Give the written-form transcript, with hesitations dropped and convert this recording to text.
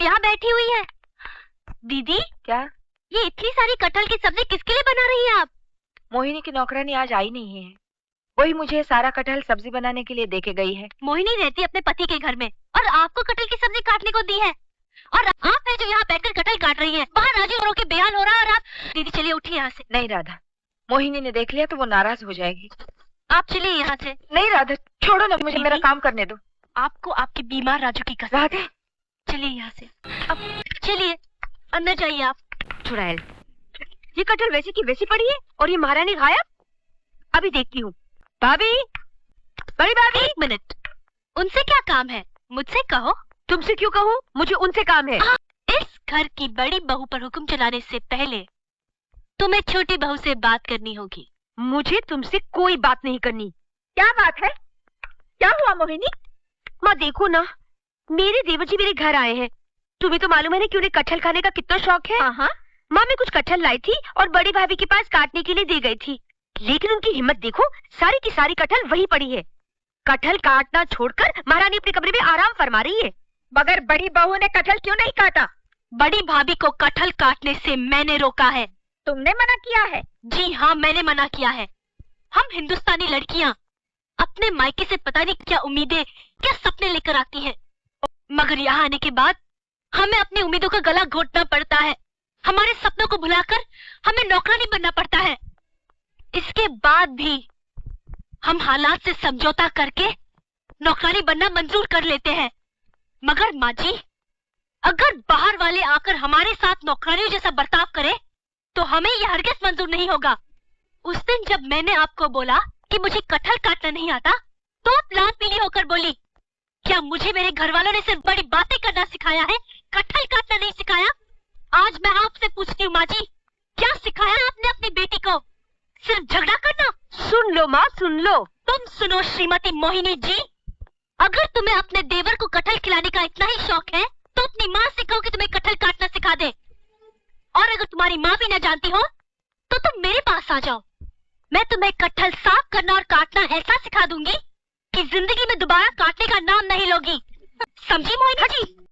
आप यहाँ बैठी हुई है। दीदी क्या? ये इतनी सारी कटहल की सब्जी किसके लिए बना रही हैं आप? मोहिनी की नौकरानी आज आई नहीं है, वही मुझे सारा कटहल सब्जी बनाने के लिए देके गई है। मोहिनी रहती अपने पति के घर में और आपको कटहल की सब्जी काटने को दी है, और आप है जो यहाँ बैठकर कटहल काट रही हैं। बाहर राजू और के बेहाल हो रहा है और आप। दीदी चलिए उठिए यहाँ से। नहीं राधा, मोहिनी ने देख लिया तो वो नाराज हो जाएगी। आप चलिए यहाँ से। नहीं राधा, छोड़ो ना, मुझे मेरा काम करने दो। आपको आपके बीमार राजू की कसम। राधा चलिए यहाँ से, अब चलिए अंदर जाइए आप। चुड़ैल, ये कटहल वैसी की वैसी पड़ी है और ये महारानी गायब। अभी देखती हूँ। भाभी, बड़ी भाभी। एक मिनट, उनसे क्या काम है? मुझसे कहो। तुमसे क्यों कहूँ? मुझे उनसे काम है। इस घर की बड़ी बहू पर हुक्म चलाने से पहले तुम्हें छोटी बहू से बात करनी होगी। मुझे तुमसे कोई बात नहीं करनी। क्या बात है? क्या हुआ मोहिनी? माँ देखो ना, मेरे देवर जी मेरे घर आए हैं। तुम्हें तो मालूम है ना कि उन्हें कटहल खाने का कितना शौक है। हाँ। माँ मैं कुछ कटहल लाई थी और बड़ी भाभी के पास काटने के लिए दे गई थी, लेकिन उनकी हिम्मत देखो, सारी की सारी कटहल वहीं पड़ी है। कटहल काटना छोड़कर महारानी अपने कमरे में आराम फरमा रही है। मगर बड़ी बहू ने कटहल क्यों नहीं काटा? बड़ी भाभी को कटहल काटने से मैंने रोका है। तुमने मना किया है? जी हाँ, मैंने मना किया है। हम हिंदुस्तानी लड़कियाँ अपने मायके से पता नहीं क्या उम्मीदें, क्या सपने लेकर आती हैं, मगर यहाँ आने के बाद हमें अपनी उम्मीदों का गला घोटना पड़ता है। हमारे सपनों को भुलाकर हमें नौकरानी बनना पड़ता है। इसके बाद भी हम हालात से समझौता करके नौकरानी बनना मंजूर कर लेते हैं। मगर माँ जी, अगर बाहर वाले आकर हमारे साथ नौकरानियों जैसा बर्ताव करे तो हमें यह हरगिज़ मंजूर नहीं होगा। उस दिन जब मैंने आपको बोला कि मुझे कटहल काटना नहीं आता, तो आप लाल पीली होकर बोली, क्या मुझे मेरे घर वालों ने सिर्फ बड़ी बातें करना सिखाया है, कटहल काटना नहीं सिखाया? आज मैं आपसे पूछती हूँ माँ जी, क्या सिखाया आपने अपनी बेटी को? सिर्फ झगड़ा करना? सुन लो माँ, सुन लो। तुम सुनो श्रीमती मोहिनी जी, अगर तुम्हें अपने देवर को कटहल खिलाने का इतना ही शौक है तो अपनी माँ से कहो कि तुम्हें कटहल काटना सिखा दे। और अगर तुम्हारी माँ भी न जानती हो तो तुम मेरे पास आ जाओ, मैं तुम्हें कटहल साफ करना और काटना ऐसा सिखा दूंगी कि जिंदगी में दोबारा काटने का नाम नहीं लोगी। समझी मोहिनी जी?